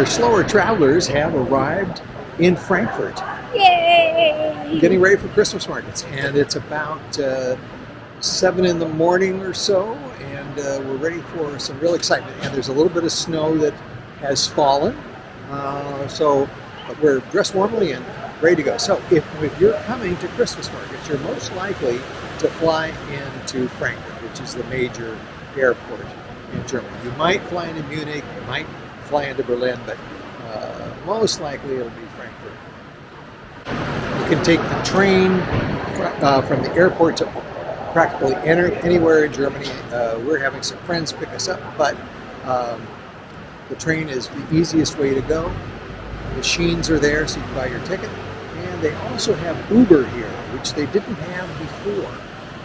our slower travelers have arrived in Frankfurt. Yay! Getting ready for Christmas markets. And it's about 7 in the morning or so, and we're ready for some real excitement. And there's a little bit of snow that has fallen, but we're dressed warmly and ready to go. So if you're coming to Christmas markets, you're most likely to fly into Frankfurt, which is the major airport in Germany. You might fly into Munich, you might fly into Berlin, but most likely it'll be Frankfurt. You can take the train from the airport to practically anywhere in Germany. We're having some friends pick us up, but the train is the easiest way to go. Machines are there, so you can buy your ticket. And they also have Uber here, which they didn't have before.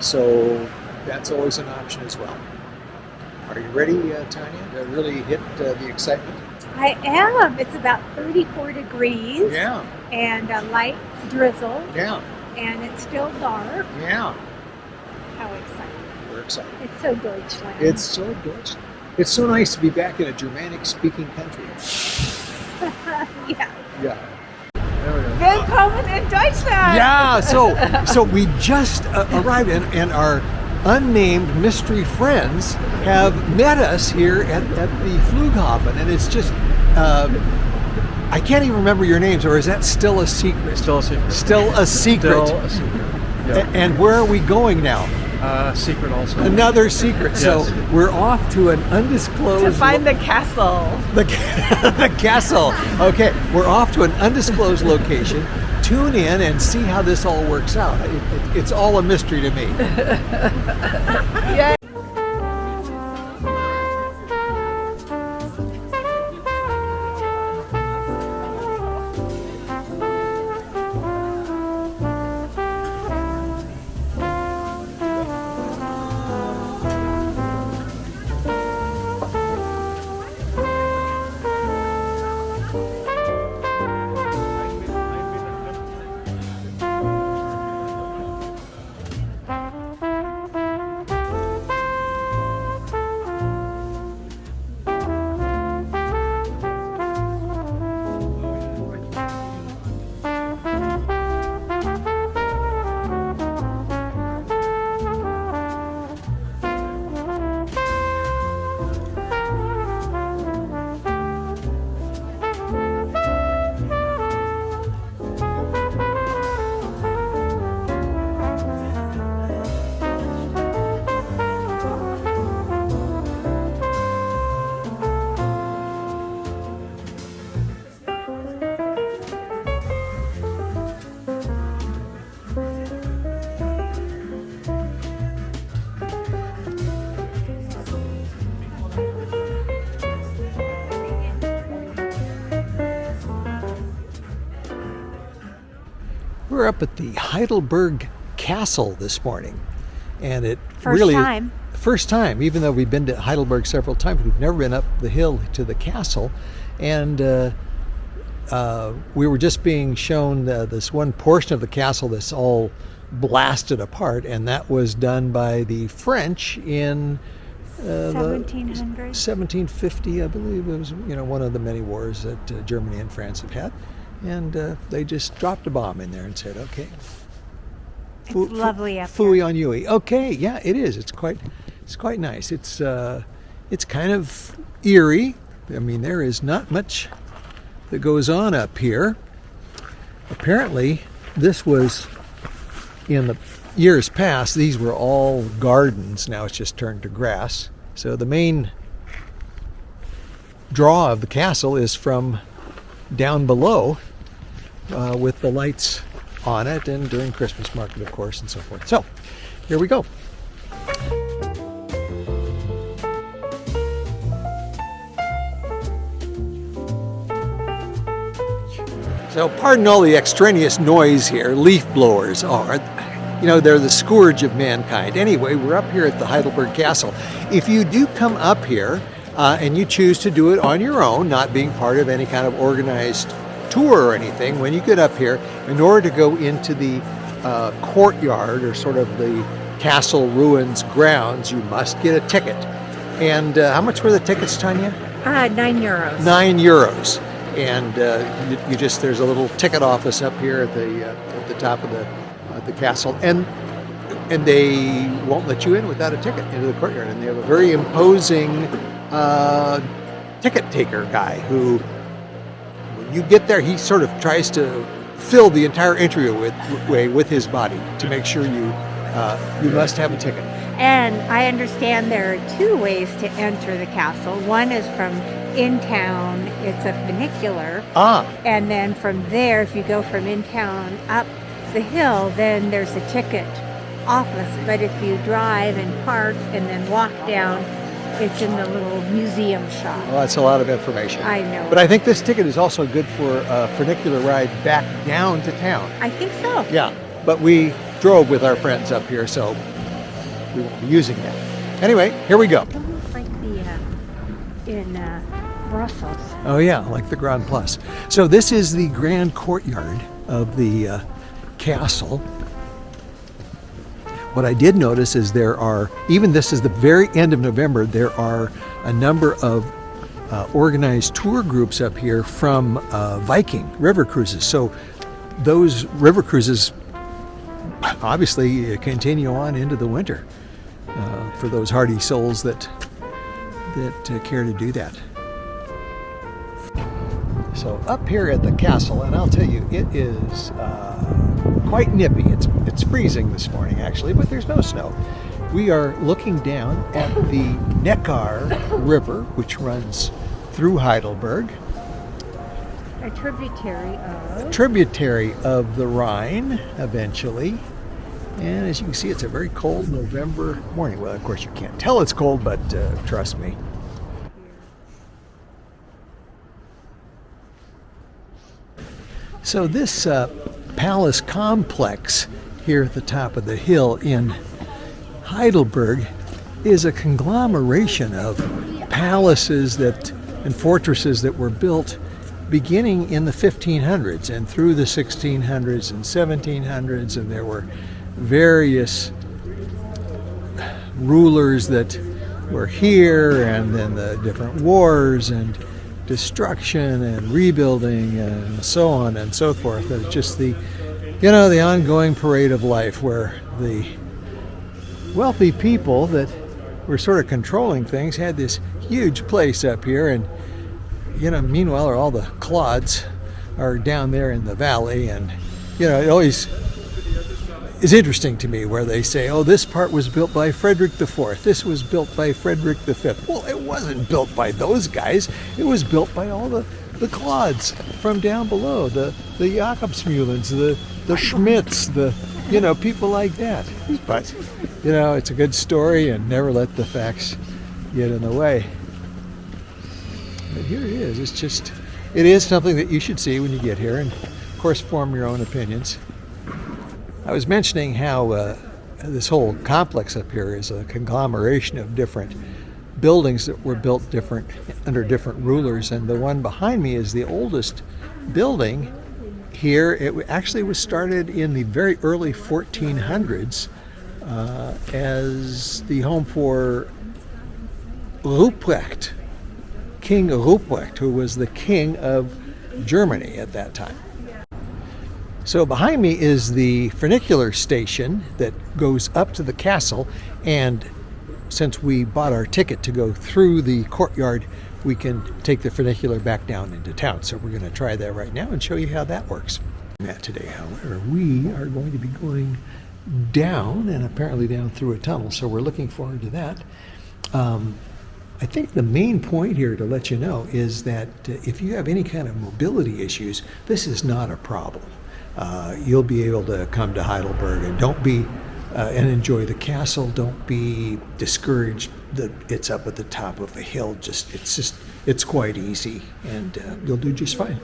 So that's always an option as well. Are you ready, Tanya, to really hit the excitement? I am. It's about 34 degrees. Yeah. And a light drizzle. Yeah. And it's still dark. Yeah. How exciting. We're excited. It's so Deutschland. It's so Deutschland. It's so nice to be back in a Germanic-speaking country. Yeah. Yeah. Willkommen in Deutschland! Yeah, so we just arrived, and our unnamed mystery friends have met us here at the Flughafen, and it's just, I can't even remember your names, or is that still a secret? Still a secret. Still a secret. Still a secret. Yep. And where are we going now? Secret also. Another secret. Yes. So we're off to an undisclosed... To find the castle. The castle. Okay, we're off to an undisclosed location. Tune in and see how this all works out. It's all a mystery to me. Yay. We're up at the Heidelberg Castle this morning, and it first time, even though we've been to Heidelberg several times, we've never been up the hill to the castle. And we were just being shown this one portion of the castle that's all blasted apart, and that was done by the French in 1700. 1750, I believe. It was one of the many wars that Germany and France have had. And they just dropped a bomb in there and said, okay. It's lovely up Fooey here. on Yui. Okay, yeah, it is. It's quite nice. It's kind of eerie. I mean, there is not much that goes on up here. Apparently, this was in the years past. These were all gardens. Now it's just turned to grass. So the main draw of the castle is from down below, with the lights on it, and during Christmas market, of course, and so forth. So here we go. So pardon all the extraneous noise here. Leaf blowers are, they're the scourge of mankind. Anyway, we're up here at the Heidelberg Castle. If you do come up here and you choose to do it on your own, not being part of any kind of organized tour or anything, when you get up here, in order to go into the courtyard, or sort of the castle ruins grounds, you must get a ticket. And how much were the tickets, Tanya? €9. €9. and you just there's a little ticket office up here at the top of the castle, and they won't let you in without a ticket into the courtyard. And they have a very imposing ticket taker guy who, when you get there, he sort of tries to fill the entire entryway with his body to make sure you must have a ticket. And I understand there are two ways to enter the castle. One is from in town, it's a funicular. And then from there, if you go from in town up the hill, then there's a ticket office. But if you drive and park and then walk down, it's in the little museum shop. Well, that's a lot of information. I know. But I think this ticket is also good for a funicular ride back down to town. I think so. Yeah, but we drove with our friends up here, so we won't be using that. Anyway, here we go. Almost like in Brussels. Oh yeah, like the Grand Place. So this is the grand courtyard of the castle. What I did notice is there are, even this is the very end of November, there are a number of organized tour groups up here from Viking river cruises. So those river cruises obviously continue on into the winter for those hardy souls that care to do that. So up here at the castle, and I'll tell you, it is quite nippy. It's freezing this morning actually, but there's no snow. We are looking down at the Neckar River, which runs through Heidelberg. A tributary of the Rhine, eventually. And as you can see, it's a very cold November morning. Well, of course, you can't tell it's cold, but trust me. So this palace complex here at the top of the hill in Heidelberg is a conglomeration of palaces and fortresses that were built beginning in the 1500s and through the 1600s and 1700s, and there were various rulers that were here, and then the different wars and destruction and rebuilding and so on and so forth. It's just the ongoing parade of life where the wealthy people that were sort of controlling things had this huge place up here, and meanwhile all the clods are down there in the valley. And it always is interesting to me where they say, oh, this part was built by Frederick IV, this was built by Frederick V. Well, it wasn't built by those guys. It was built by all the clods from down below, the Jakobsmuhlens, the Schmidts, people like that. But it's a good story, and never let the facts get in the way. But here it is. It is something that you should see when you get here, and of course form your own opinions. I was mentioning how this whole complex up here is a conglomeration of different buildings that were built under different rulers, and the one behind me is the oldest building here. It actually was started in the very early 1400s as the home for Ruprecht, King Ruprecht, who was the king of Germany at that time. So behind me is the funicular station that goes up to the castle, and since we bought our ticket to go through the courtyard, we can take the funicular back down into town. So we're going to try that right now and show you how that works. Today, however, we are going to be going down, and apparently down through a tunnel, so we're looking forward to that. I think the main point here to let you know is that if you have any kind of mobility issues, this is not a problem. You'll be able to come to Heidelberg and enjoy the castle. Don't be discouraged that it's up at the top of a hill. It's quite easy, and you'll do just fine.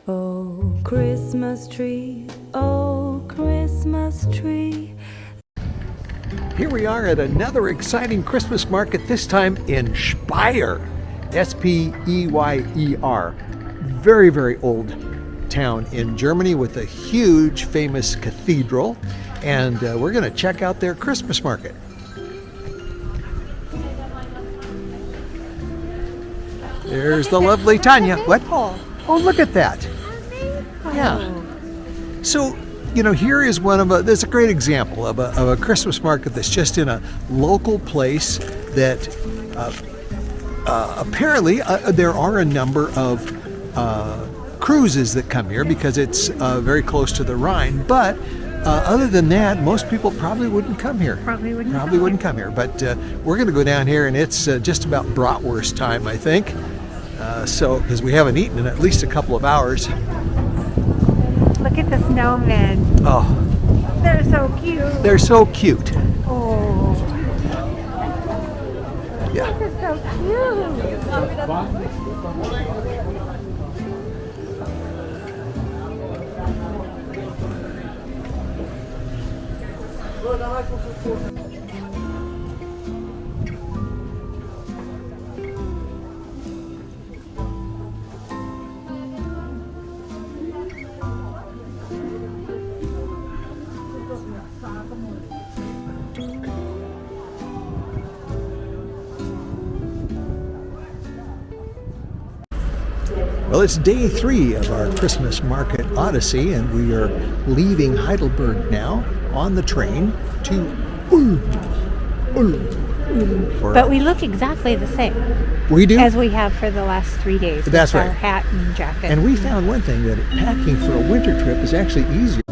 Oh, Christmas tree, oh, Christmas tree. Here we are at another exciting Christmas market, this time in Speyer. Speyer. Very, very old town in Germany with a huge famous cathedral. And we're going to check out their Christmas market. There's the lovely Tanya. What? Oh, look at that. Yeah. So, you know, here is there's a great example of a Christmas market that's just in a local place that apparently there are a number of cruises that come here because it's very close to the Rhine. But other than that, most people probably wouldn't come here. Probably wouldn't come here. But we're going to go down here, and it's just about bratwurst time, I think. So, because we haven't eaten in at least a couple of hours. Look at the snowmen. Oh, They're so cute. they're so cute. Oh, Yeah. they're so cute. Well, it's day 3 of our Christmas market odyssey, and we are leaving Heidelberg now on the train to Ulm. But we look exactly the same We do. as we have for the last 3 days. That's with right. Our hat and jacket. And we found one thing, that packing for a winter trip is actually easier.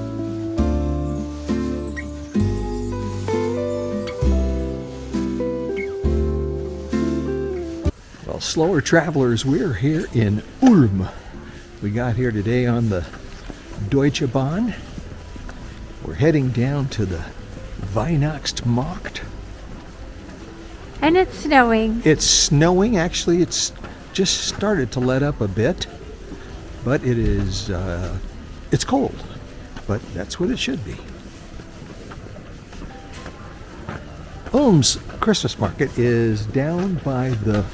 Well, slower travelers, we're here in Ulm. We got here today on the Deutsche Bahn. We're heading down to the Weihnachtsmarkt. And it's snowing. It's snowing. Actually, it's just started to let up a bit, but it is, it's cold, but that's what it should be. Ulm's Christmas market is down by the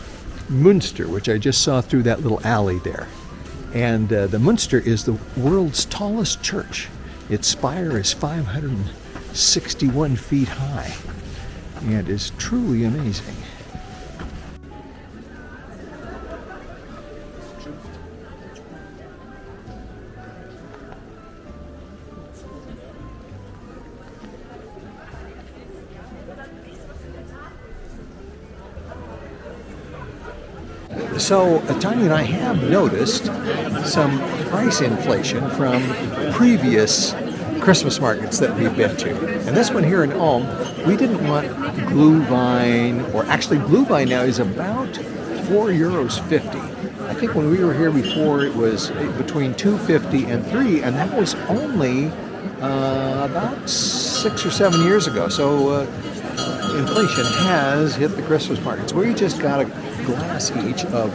Münster, which I just saw through that little alley there. And the Münster is the world's tallest church. Its spire is 561 feet high and is truly amazing. So Tanya and I have noticed some price inflation from previous Christmas markets that we've been to. And this one here in Ulm, we didn't want Glühwein, or actually Glühwein now is about €4.50. I think when we were here before it was between $2.50 and $3, and that was only about 6 or 7 years ago. So inflation has hit the Christmas markets. We just got a glass each of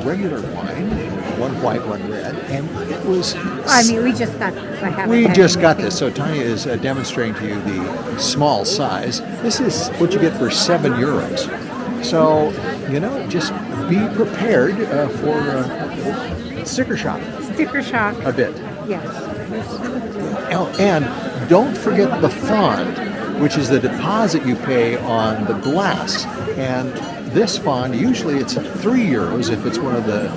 regular wine, one white, one red, and it was... we just got this. I haven't We had just got anything. this. So Tanya is demonstrating to you the small size. This is what you get for €7. So, you know, just be prepared for sticker shock Sticker shock. a bit. Yes. Oh, and don't forget the fond, which is the deposit you pay on the glass. And this fond, usually it's €3 if it's one of the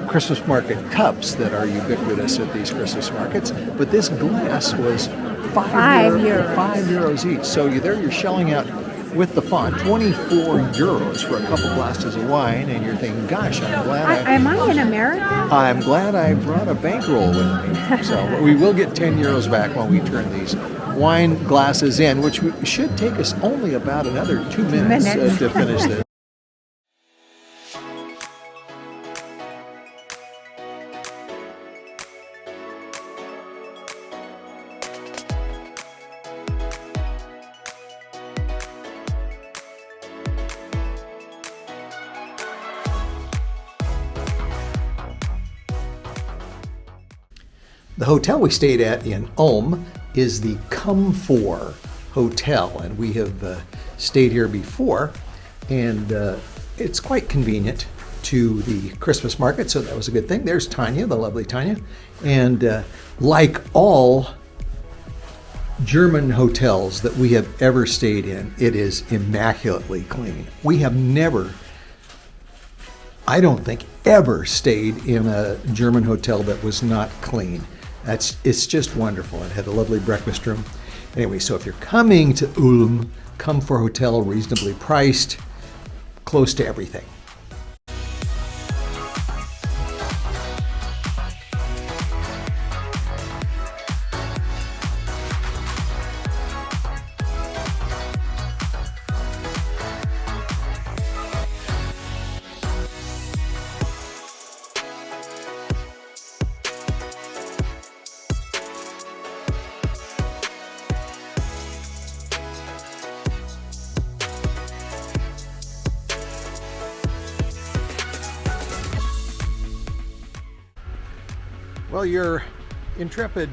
Christmas market cups that are ubiquitous at these Christmas markets. But this glass was €5 each. So you're shelling out with the font €24 for a couple glasses of wine, and you're thinking, gosh, I'm glad Am I in America? I'm glad I brought a bankroll with me. So we will get €10 back when we turn these wine glasses in, which should take us only about another 2 minutes to finish this. The hotel we stayed at in Ulm is the Comfort Hotel, and we have stayed here before, and it's quite convenient to the Christmas market, so that was a good thing. There's Tanya, the lovely Tanya, and like all German hotels that we have ever stayed in, it is immaculately clean. We have never, I don't think, ever stayed in a German hotel that was not clean. It's just wonderful. It had a lovely breakfast room. Anyway, so if you're coming to Ulm, Comfort Hotel, reasonably priced, close to everything. Well, your intrepid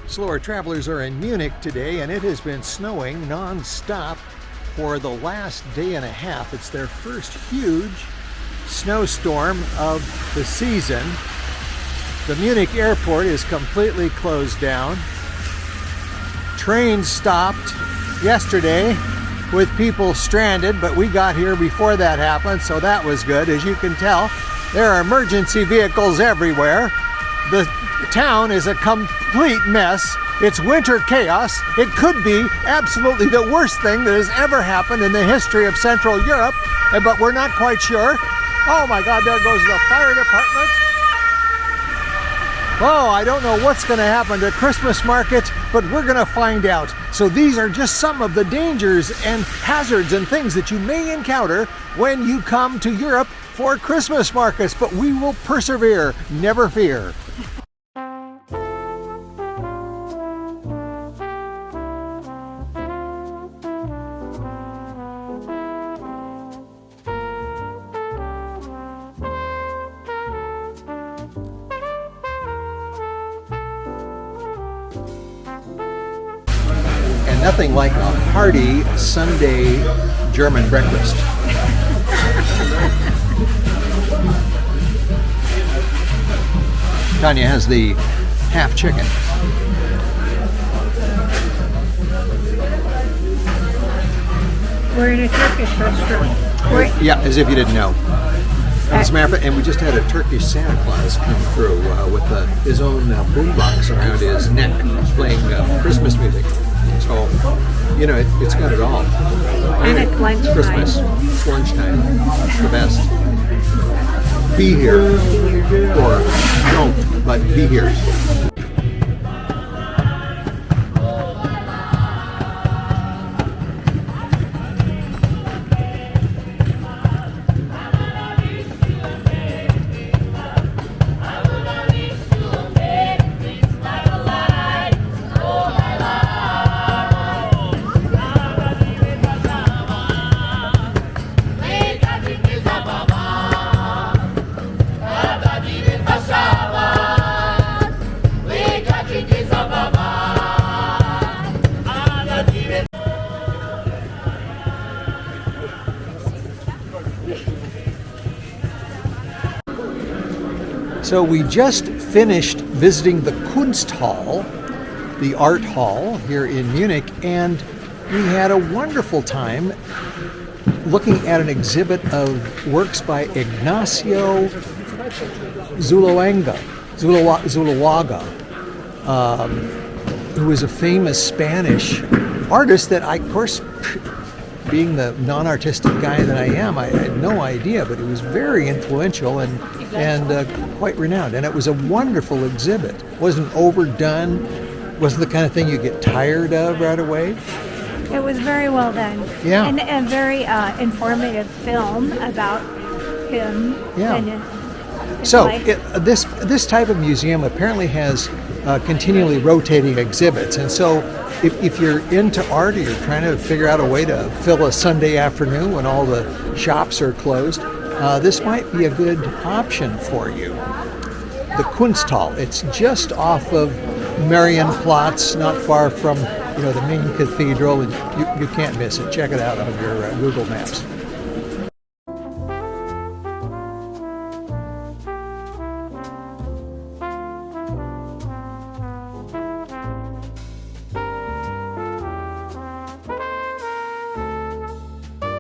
slower travelers are in Munich today, and it has been snowing non-stop for the last day and a half. It's their first huge snowstorm of the season. The Munich airport is completely closed down. Trains stopped yesterday with people stranded, but we got here before that happened, so that was good. As you can tell, there are emergency vehicles everywhere. The town is a complete mess. It's winter chaos. It could be absolutely the worst thing that has ever happened in the history of Central Europe, but we're not quite sure. Oh my God, there goes the fire department. Oh, I don't know what's going to happen to Christmas market, but we're going to find out. So these are just some of the dangers and hazards and things that you may encounter when you come to Europe for Christmas markets, but we will persevere, never fear. And nothing like a hearty Sunday German breakfast. Tanya has the half chicken. We're in a Turkish restaurant. Yeah, as if you didn't know. As a matter of fact, and we just had a Turkish Santa Claus come through with his own boombox around his neck, playing Christmas music. So, you know, it's got it all. And it's lunchtime. Christmas. It's lunchtime. It's the best. Be here. Or don't, but be here. So we just finished visiting the Kunsthall, the art hall here in Munich, and we had a wonderful time looking at an exhibit of works by Ignacio Zuloaga, who was a famous Spanish artist that I, of course, being the non-artistic guy that I am, I had no idea, but he was very influential and quite renowned. And it was a wonderful exhibit. Wasn't overdone. Wasn't the kind of thing you get tired of right away. It was very well done. Yeah. And a very informative film about him. Yeah. And his So life. this type of museum apparently has continually rotating exhibits, and so if you're into art or you're trying to figure out a way to fill a Sunday afternoon when all the shops are closed, this might be a good option for you. The Kunsthall, it's just off of Marienplatz, not far from the main cathedral, and you can't miss it. Check it out on your Google Maps.